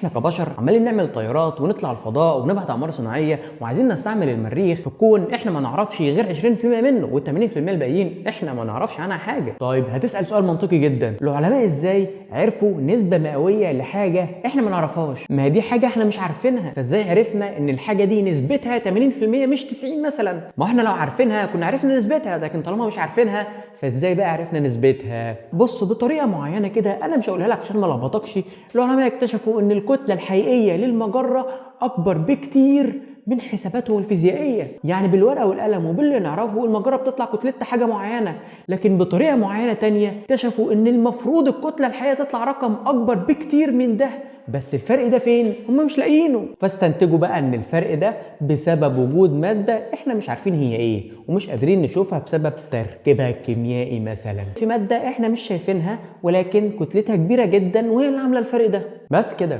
احنا كبشر عمالين نعمل طيارات ونطلع الفضاء ونبعت اقمار صناعيه وعايزين نستعمل المريخ في الكون احنا ما نعرفش غير 20% منه، وال80% الباقيين احنا ما نعرفش عنها حاجه. طيب هتسال سؤال منطقي جدا، العلماء ازاي عرفوا نسبه مئويه لحاجه احنا ما نعرفهاش؟ ما دي حاجه احنا مش عارفينها، فازاي عرفنا ان الحاجه دي نسبتها 80% مش 90 مثلا؟ ما احنا لو عارفينها كنا عرفنا نسبتها، لكن طالما مش عارفينها فازاي بقى عرفنا نسبتها؟ بص بطريقه معينه كده انا مش هقولها لك عشان ما لخبطكش. العلماء اكتشفوا ان الكتله الحقيقيه للمجره اكبر بكتير من حساباتهم الفيزيائيه، يعني بالورقه والقلم وباللي نعرفه المجره بتطلع كتلتها حاجه معينه، لكن بطريقه معينه تانية اكتشفوا ان المفروض الكتله الحقيقيه تطلع رقم اكبر بكتير من ده، بس الفرق ده فين؟ هم مش لاقيينه، فاستنتجوا بقى ان الفرق ده بسبب وجود ماده احنا مش عارفين هي ايه ومش قادرين نشوفها بسبب تركيبها الكيميائي. مثلا في ماده احنا مش شايفينها ولكن كتلتها كبيره جدا وهي اللي عامله الفرق ده. بس كده.